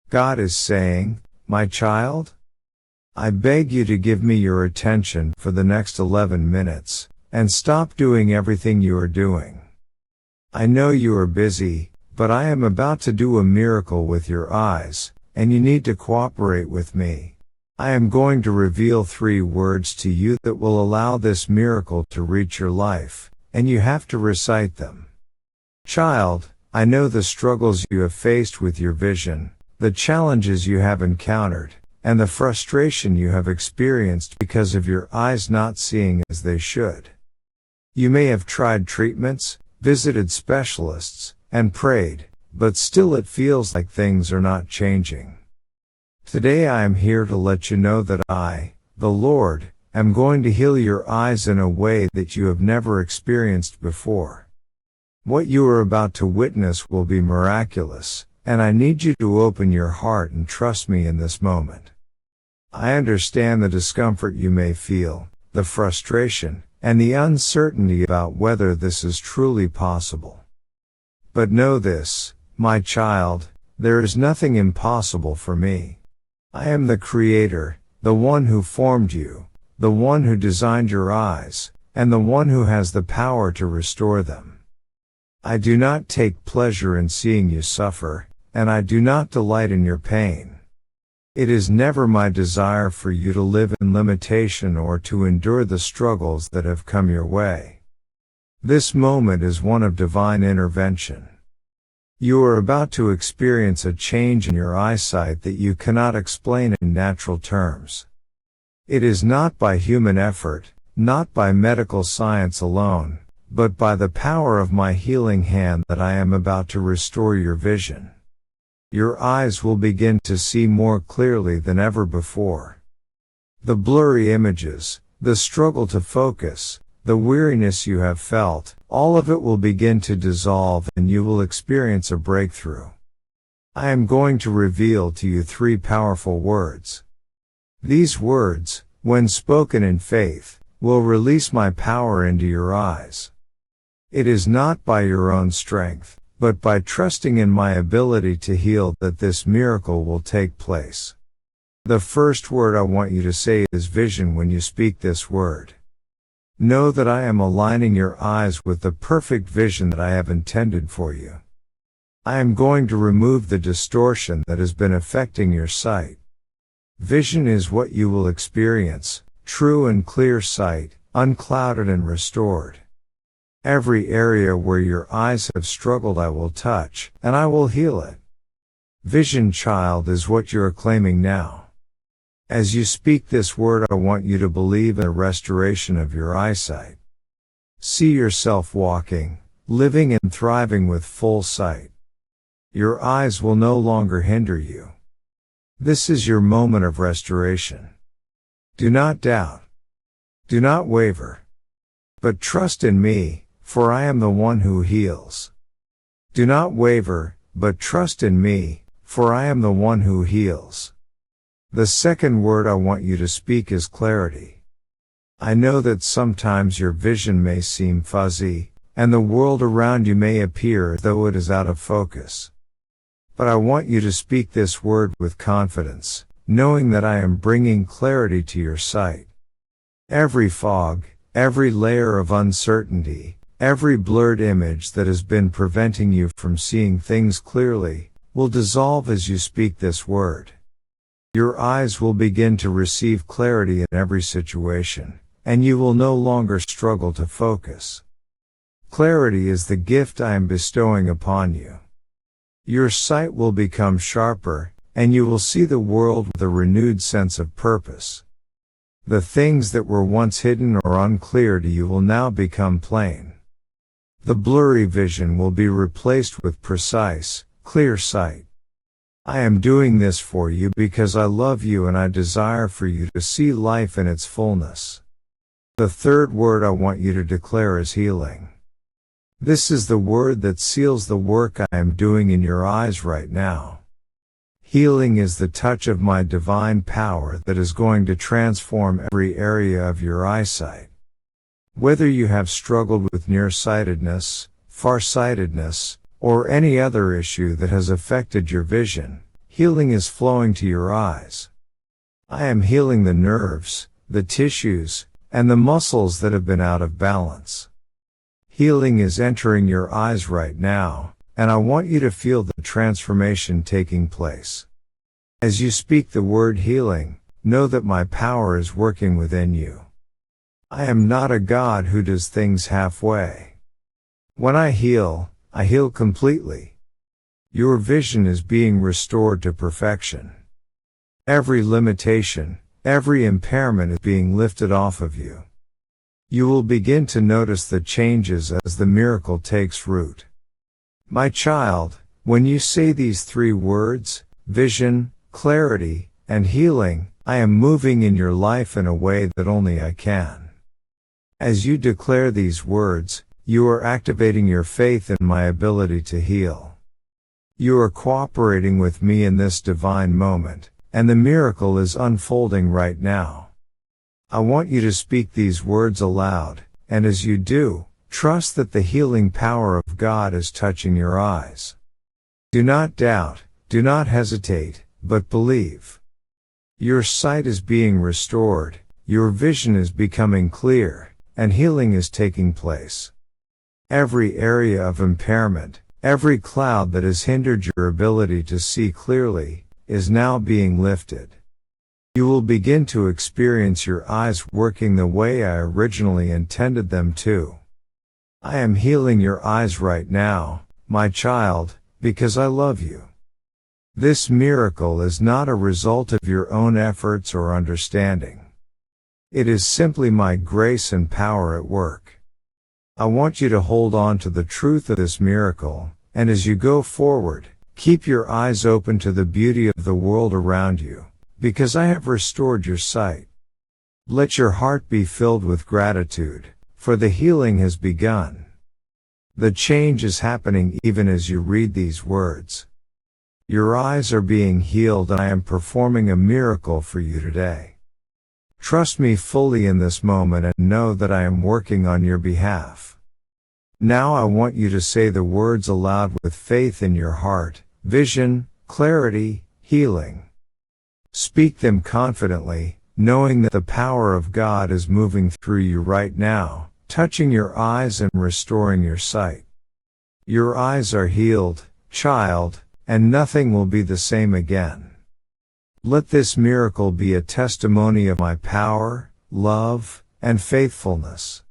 God is saying, my child, I beg you to give me your attention for the next 11 minutes, and stop doing everything you are doing. I know you are busy, but I am about to do a miracle with your eyes, and you need to cooperate with me. I am going to reveal 3 words to you that will allow this miracle to reach your life, and you have to recite them. Child, I know the struggles you have faced with your vision, the challenges you have encountered, and the frustration you have experienced because of your eyes not seeing as they should. You may have tried treatments, visited specialists, and prayed, but still it feels like things are not changing. Today I am here to let you know that I, the Lord, am going to heal your eyes in a way that you have never experienced before. What you are about to witness will be miraculous, and I need you to open your heart and trust me in this moment. I understand the discomfort you may feel, the frustration, and the uncertainty about whether this is truly possible. But know this, my child, there is nothing impossible for me. I am the Creator, the one who formed you, the one who designed your eyes, and the one who has the power to restore them. I do not take pleasure in seeing you suffer, and I do not delight in your pain. It is never my desire for you to live in limitation or to endure the struggles that have come your way. This moment is one of divine intervention. You are about to experience a change in your eyesight that you cannot explain in natural terms. It is not by human effort, not by medical science alone, but by the power of my healing hand that I am about to restore your vision. Your eyes will begin to see more clearly than ever before. The blurry images, the struggle to focus, the weariness you have felt, all of it will begin to dissolve and you will experience a breakthrough. I am going to reveal to you 3 powerful words. These words, when spoken in faith, will release my power into your eyes. It is not by your own strength, but by trusting in my ability to heal that this miracle will take place. The first word I want you to say is vision when you speak this word. Know that I am aligning your eyes with the perfect vision that I have intended for you. I am going to remove the distortion that has been affecting your sight. Vision is what you will experience, true and clear sight, unclouded and restored. Every area where your eyes have struggled I will touch, and I will heal it. Vision, child, is what you are claiming now. As you speak this word, I want you to believe in a restoration of your eyesight. See yourself walking, living and thriving with full sight. Your eyes will no longer hinder you. This is your moment of restoration. Do not doubt. Do not waver. But trust in me, for I am the one who heals. Do not waver, but trust in me, for I am the one who heals. The second word I want you to speak is clarity. I know that sometimes your vision may seem fuzzy, and the world around you may appear as though it is out of focus. But I want you to speak this word with confidence, knowing that I am bringing clarity to your sight. Every fog, every layer of uncertainty, every blurred image that has been preventing you from seeing things clearly, will dissolve as you speak this word. Your eyes will begin to receive clarity in every situation, and you will no longer struggle to focus. Clarity is the gift I am bestowing upon you. Your sight will become sharper, and you will see the world with a renewed sense of purpose. The things that were once hidden or unclear to you will now become plain. The blurry vision will be replaced with precise, clear sight. I am doing this for you because I love you and I desire for you to see life in its fullness. The third word I want you to declare is healing. This is the word that seals the work I am doing in your eyes right now. Healing is the touch of my divine power that is going to transform every area of your eyesight. Whether you have struggled with nearsightedness, farsightedness, or any other issue that has affected your vision, healing is flowing to your eyes. I am healing the nerves, the tissues, and the muscles that have been out of balance. Healing is entering your eyes right now, and I want you to feel the transformation taking place. As you speak the word healing, know that my power is working within you. I am not a God who does things halfway. When I heal completely. Your vision is being restored to perfection. Every limitation, every impairment is being lifted off of you. You will begin to notice the changes as the miracle takes root. My child, when you say these three words, vision, clarity, and healing, I am moving in your life in a way that only I can. As you declare these words, you are activating your faith in my ability to heal. You are cooperating with me in this divine moment, and the miracle is unfolding right now. I want you to speak these words aloud, and as you do, trust that the healing power of God is touching your eyes. Do not doubt, do not hesitate, but believe. Your sight is being restored, your vision is becoming clear, and healing is taking place. Every area of impairment, every cloud that has hindered your ability to see clearly, is now being lifted. You will begin to experience your eyes working the way I originally intended them to. I am healing your eyes right now, my child, because I love you. This miracle is not a result of your own efforts or understanding. It is simply my grace and power at work. I want you to hold on to the truth of this miracle, and as you go forward, keep your eyes open to the beauty of the world around you, because I have restored your sight. Let your heart be filled with gratitude, for the healing has begun. The change is happening even as you read these words. Your eyes are being healed and I am performing a miracle for you today. Trust me fully in this moment and know that I am working on your behalf. Now I want you to say the words aloud with faith in your heart: vision, clarity, healing. Speak them confidently, knowing that the power of God is moving through you right now, touching your eyes and restoring your sight. Your eyes are healed, child, and nothing will be the same again. Let this miracle be a testimony of my power, love, and faithfulness.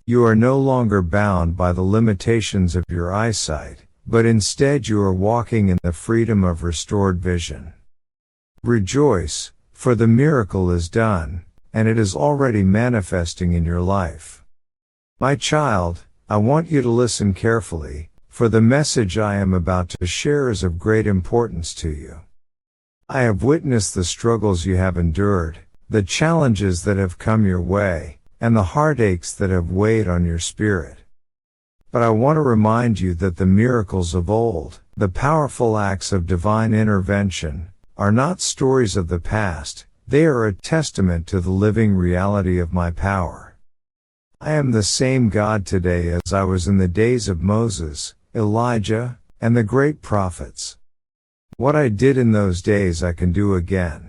You are no longer bound by the limitations of your eyesight, but instead you are walking in the freedom of restored vision. Rejoice, for the miracle is done, and it is already manifesting in your life. My child, I want you to listen carefully, for the message I am about to share is of great importance to you. I have witnessed the struggles you have endured, the challenges that have come your way, and the heartaches that have weighed on your spirit. But I want to remind you that the miracles of old, the powerful acts of divine intervention, are not stories of the past, they are a testament to the living reality of my power. I am the same God today as I was in the days of Moses, Elijah, and the great prophets. What I did in those days I can do again.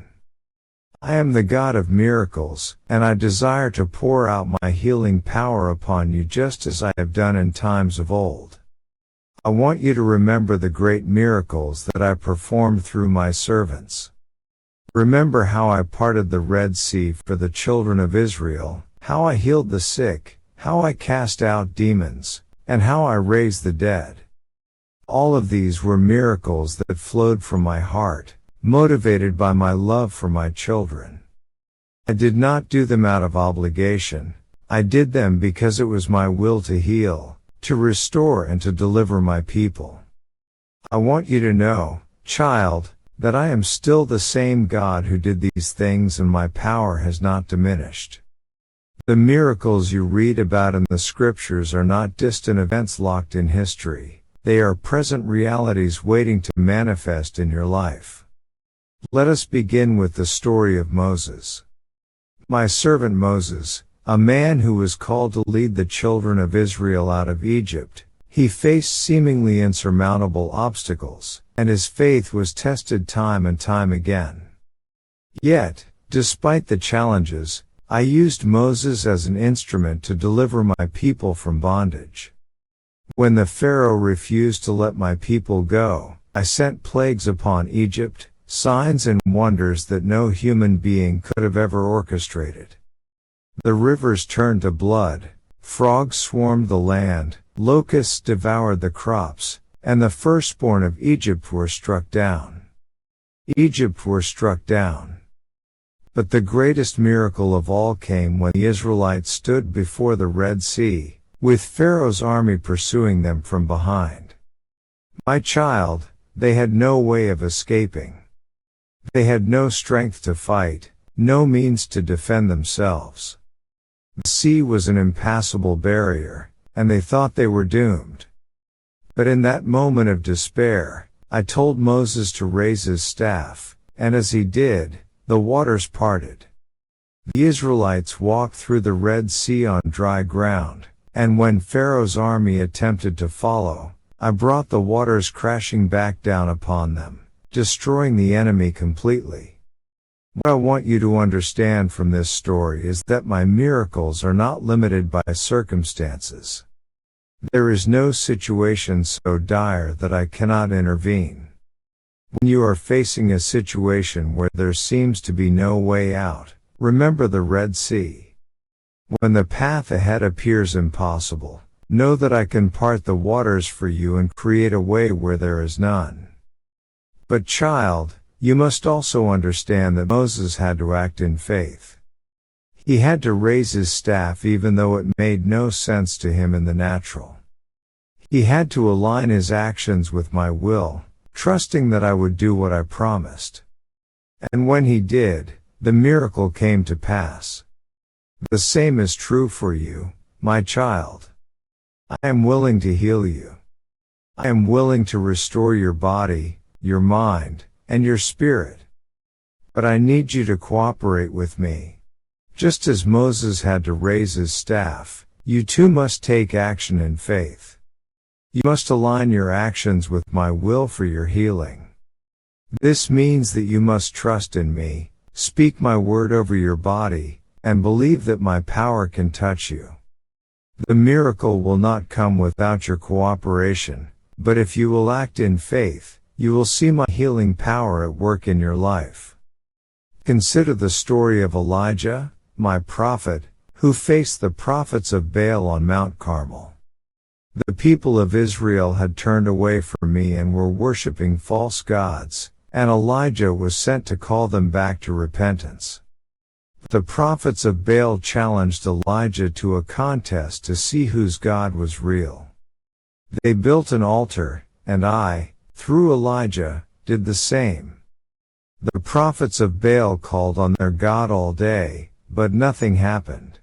I am the God of miracles, and I desire to pour out my healing power upon you just as I have done in times of old. I want you to remember the great miracles that I performed through my servants. Remember how I parted the Red Sea for the children of Israel, how I healed the sick, how I cast out demons, and how I raised the dead. All of these were miracles that flowed from my heart, motivated by my love for my children. I did not do them out of obligation, I did them because it was my will to heal, to restore and to deliver my people. I want you to know, child, that I am still the same God who did these things and my power has not diminished. The miracles you read about in the scriptures are not distant events locked in history. They are present realities waiting to manifest in your life. Let us begin with the story of Moses. My servant Moses, a man who was called to lead the children of Israel out of Egypt, He faced seemingly insurmountable obstacles, and his faith was tested time and time again. Yet, despite the challenges, I used Moses as an instrument to deliver my people from bondage. When the Pharaoh refused to let my people go, I sent plagues upon Egypt, signs and wonders that no human being could have ever orchestrated. The rivers turned to blood, frogs swarmed the land, locusts devoured the crops, and the firstborn of Egypt were struck down. Egypt were struck down. But the greatest miracle of all came when the Israelites stood before the Red Sea, with Pharaoh's army pursuing them from behind. My child, they had no way of escaping. They had no strength to fight, no means to defend themselves. The sea was an impassable barrier, and they thought they were doomed. But in that moment of despair, I told Moses to raise his staff, and as he did, the waters parted. The Israelites walked through the Red Sea on dry ground, and when Pharaoh's army attempted to follow, I brought the waters crashing back down upon them, destroying the enemy completely. What I want you to understand from this story is that my miracles are not limited by circumstances. There is no situation so dire that I cannot intervene. When you are facing a situation where there seems to be no way out, remember the Red Sea. When the path ahead appears impossible, know that I can part the waters for you and create a way where there is none. But child, you must also understand that Moses had to act in faith. He had to raise his staff even though it made no sense to him in the natural. He had to align his actions with my will, trusting that I would do what I promised. And when he did, the miracle came to pass. The same is true for you, my child. I am willing to heal you. I am willing to restore your body, your mind, and your spirit. But I need you to cooperate with me. Just as Moses had to raise his staff, you too must take action in faith. You must align your actions with my will for your healing. This means that you must trust in me, speak my word over your body, and believe that my power can touch you. The miracle will not come without your cooperation, but if you will act in faith, you will see my healing power at work in your life. Consider the story of Elijah, my prophet, who faced the prophets of Baal on Mount Carmel. The people of Israel had turned away from me and were worshiping false gods, and Elijah was sent to call them back to repentance. The prophets of Baal challenged Elijah to a contest to see whose God was real. They built an altar, and I, through Elijah, did the same. The prophets of Baal called on their God all day, but nothing happened.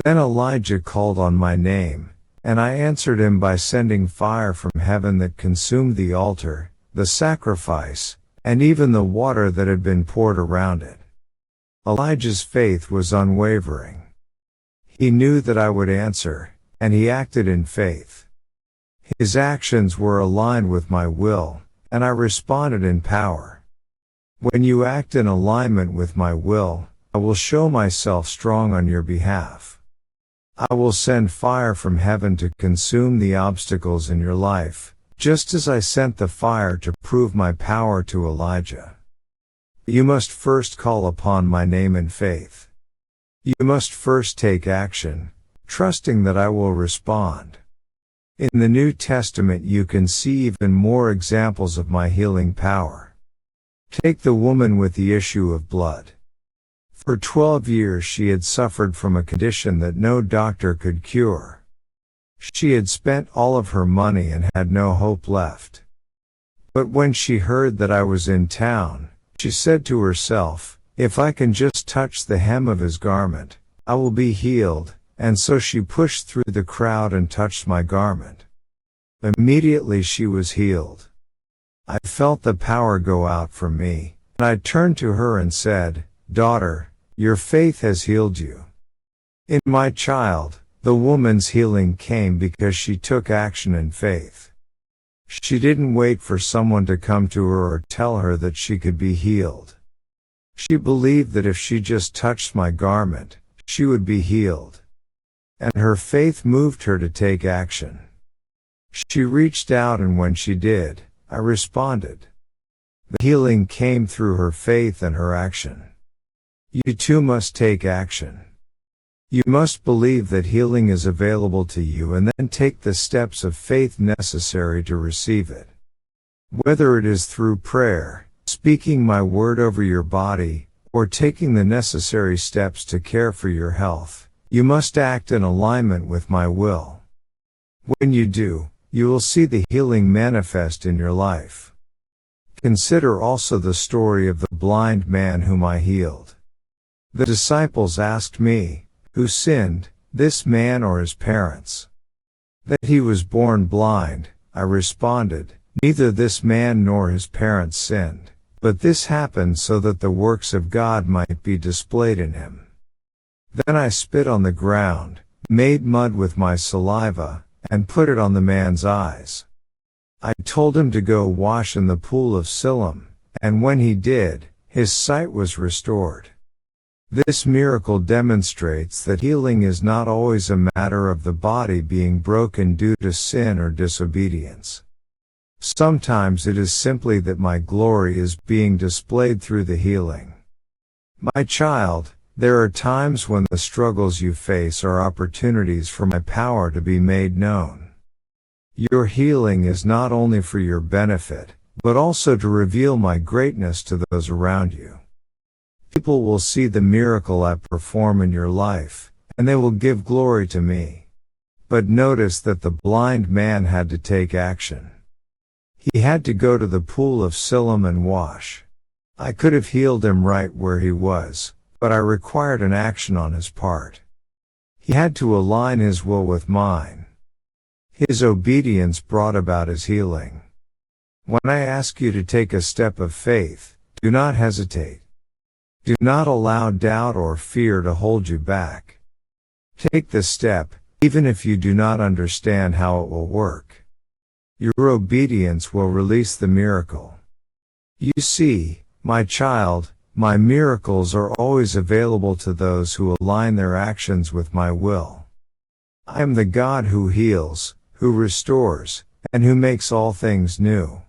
Then Elijah called on my name, and I answered him by sending fire from heaven that consumed the altar, the sacrifice, and even the water that had been poured around it. Elijah's faith was unwavering. He knew that I would answer, and he acted in faith. His actions were aligned with my will, and I responded in power. When you act in alignment with my will, I will show myself strong on your behalf. I will send fire from heaven to consume the obstacles in your life, just as I sent the fire to prove my power to Elijah. You must first call upon my name in faith. You must first take action, trusting that I will respond. In the New Testament you can see even more examples of my healing power. Take the woman with the issue of blood. For 12 years she had suffered from a condition that no doctor could cure. She had spent all of her money and had no hope left. But when she heard that I was in town, she said to herself, if I can just touch the hem of his garment, I will be healed, and so she pushed through the crowd and touched my garment. Immediately she was healed. I felt the power go out from me, and I turned to her and said, Daughter, your faith has healed you. In my child, The woman's healing came because she took action in faith. She didn't wait for someone to come to her or tell her that she could be healed. She believed that if she just touched my garment, she would be healed. And her faith moved her to take action. She reached out, and when she did, I responded. The healing came through her faith and her action. You too must take action. You must believe that healing is available to you and then take the steps of faith necessary to receive it. Whether it is through prayer, speaking my word over your body, or taking the necessary steps to care for your health, you must act in alignment with my will. When you do, you will see the healing manifest in your life. Consider also the story of the blind man whom I healed. The disciples asked me, who sinned, this man or his parents? That he was born blind, I responded, neither this man nor his parents sinned, but this happened so that the works of God might be displayed in him. Then I spit on the ground, made mud with my saliva, and put it on the man's eyes. I told him to go wash in the pool of Siloam, and when he did, his sight was restored. This miracle demonstrates that healing is not always a matter of the body being broken due to sin or disobedience. Sometimes it is simply that my glory is being displayed through the healing. My child, there are times when the struggles you face are opportunities for my power to be made known. Your healing is not only for your benefit, but also to reveal my greatness to those around you. People will see the miracle I perform in your life, and they will give glory to me. But notice that the blind man had to take action. He had to go to the pool of Siloam and wash. I could have healed him right where he was, but I required an action on his part. He had to align his will with mine. His obedience brought about his healing. When I ask you to take a step of faith, do not hesitate. Do not allow doubt or fear to hold you back. Take the step, even if you do not understand how it will work. Your obedience will release the miracle. You see, my child, my miracles are always available to those who align their actions with my will. I am the God who heals, who restores, and who makes all things new.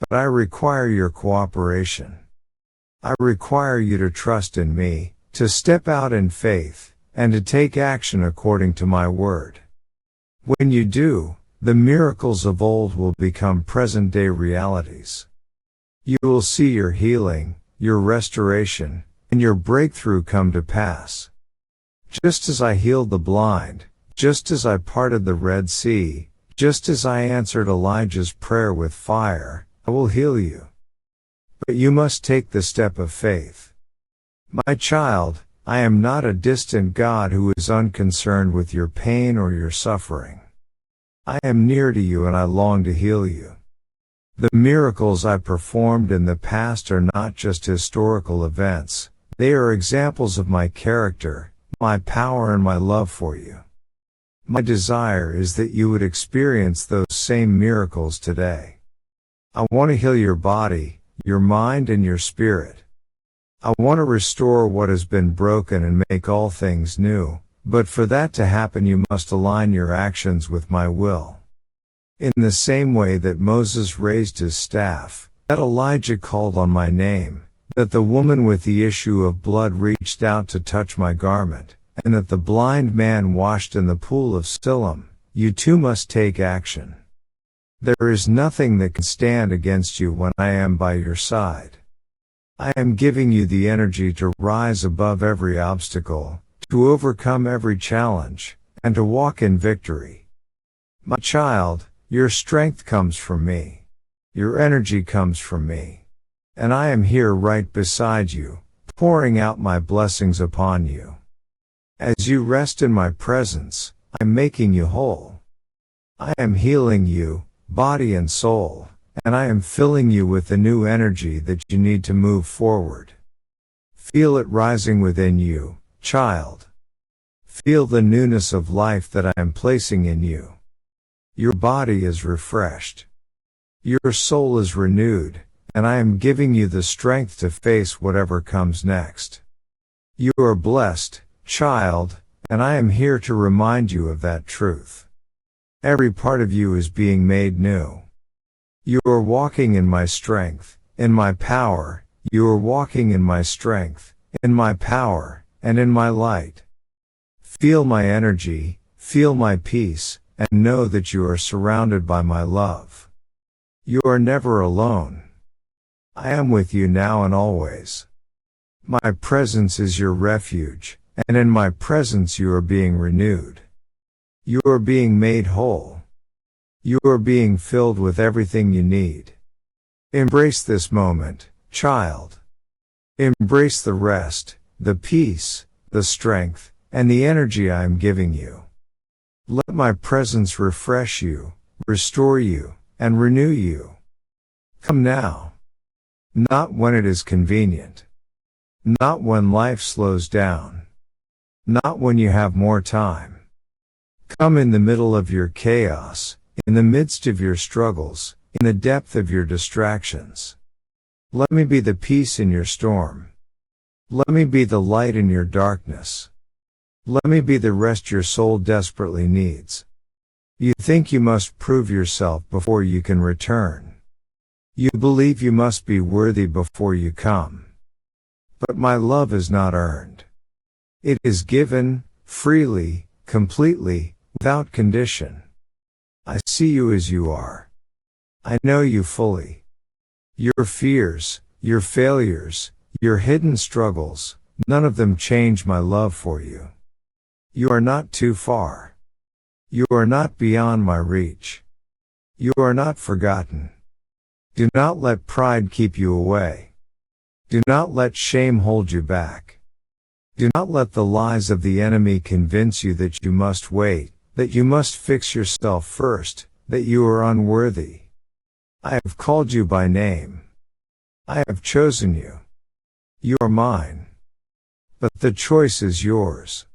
But I require your cooperation. I require you to trust in me, to step out in faith, and to take action according to my word. When you do, the miracles of old will become present-day realities. You will see your healing, your restoration, and your breakthrough come to pass. Just as I healed the blind, just as I parted the Red Sea, just as I answered Elijah's prayer with fire, I will heal you. But you must take the step of faith. My child, I am not a distant God who is unconcerned with your pain or your suffering. I am near to you and I long to heal you. The miracles I performed in the past are not just historical events, they are examples of my character, my power and my love for you. My desire is that you would experience those same miracles today. I want to heal your body, your mind and your spirit. I want to restore what has been broken and make all things new, but for that to happen you must align your actions with my will. In the same way that Moses raised his staff, that Elijah called on my name, that the woman with the issue of blood reached out to touch my garment, and that the blind man washed in the pool of Siloam, you too must take action. There is nothing that can stand against you when I am by your side. I am giving you the energy to rise above every obstacle, to overcome every challenge, and to walk in victory. My child, your strength comes from me. Your energy comes from me. And I am here right beside you, pouring out my blessings upon you. As you rest in my presence, I am making you whole. I am healing you, body and soul, and I am filling you with the new energy that you need to move forward. Feel it rising within you, child. Feel the newness of life that I am placing in you. Your body is refreshed. Your soul is renewed, and I am giving you the strength to face whatever comes next. You are blessed, child, and I am here to remind you of that truth. Every part of you is being made new. You are walking in my strength, in my power. You are walking in my strength, in my power, and in my light. Feel my energy, feel my peace, and know that you are surrounded by my love. You are never alone. I am with you now and always. My presence is your refuge, and in my presence you are being renewed. You are being made whole. You are being filled with everything you need. Embrace this moment, child. Embrace the rest, the peace, the strength, and the energy I am giving you. Let my presence refresh you, restore you, and renew you. Come now. Not when it is convenient. Not when life slows down. Not when you have more time. Come in the middle of your chaos, in the midst of your struggles, in the depth of your distractions. Let me be the peace in your storm. Let me be the light in your darkness. Let me be the rest your soul desperately needs. You think you must prove yourself before you can return. You believe you must be worthy before you come. But my love is not earned. It is given, freely, completely, without condition. I see you as you are. I know you fully. Your fears, your failures, your hidden struggles, none of them change my love for you. You are not too far. You are not beyond my reach. You are not forgotten. Do not let pride keep you away. Do not let shame hold you back. Do not let the lies of the enemy convince you that you must wait, that you must fix yourself first, that you are unworthy. I have called you by name. I have chosen you. You are mine. But the choice is yours.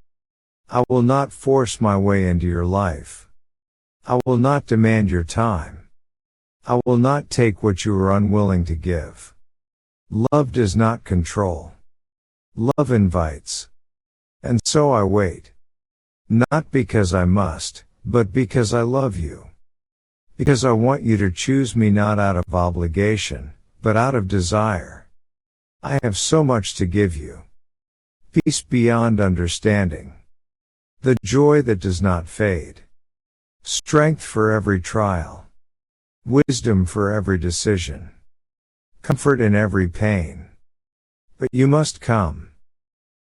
I will not force my way into your life. I will not demand your time. I will not take what you are unwilling to give. Love does not control. Love invites. And so I wait. Not because I must, but because I love you. Because I want you to choose me not out of obligation, but out of desire. I have so much to give you. Peace beyond understanding. The joy that does not fade. Strength for every trial. Wisdom for every decision. Comfort in every pain. But you must come.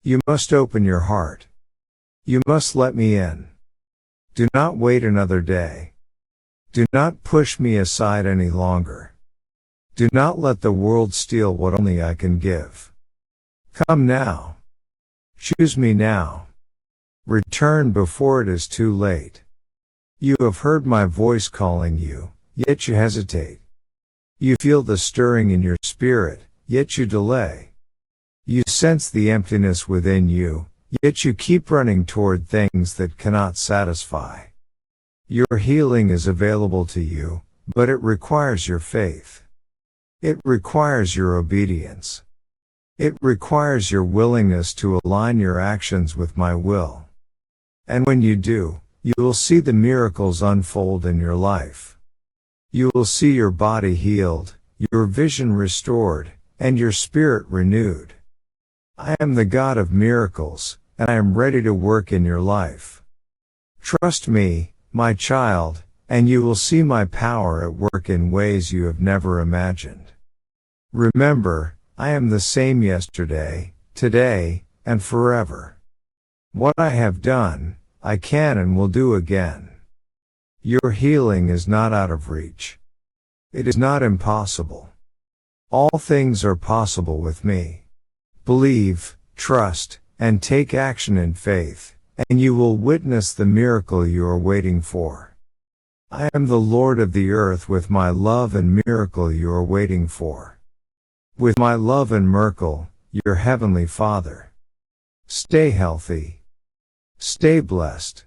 You must open your heart. You must let me in. Do not wait another day. Do not push me aside any longer. Do not let the world steal what only I can give. Come now. Choose me now. Return before it is too late. You have heard my voice calling you, yet you hesitate. You feel the stirring in your spirit, yet you delay. You sense the emptiness within you, yet you keep running toward things that cannot satisfy. Your healing is available to you, but it requires your faith. It requires your obedience. It requires your willingness to align your actions with my will. And when you do, you will see the miracles unfold in your life. You will see your body healed, your vision restored, and your spirit renewed. I am the God of miracles, and I am ready to work in your life. Trust me, my child, and you will see my power at work in ways you have never imagined. Remember, I am the same yesterday, today, and forever. What I have done, I can and will do again. Your healing is not out of reach. It is not impossible. All things are possible with me. Believe, trust, and take action in faith, and you will witness the miracle you are waiting for. I am the Lord of the earth with my love and miracle you are waiting for. With my love and miracle, your heavenly Father. Stay healthy. Stay blessed.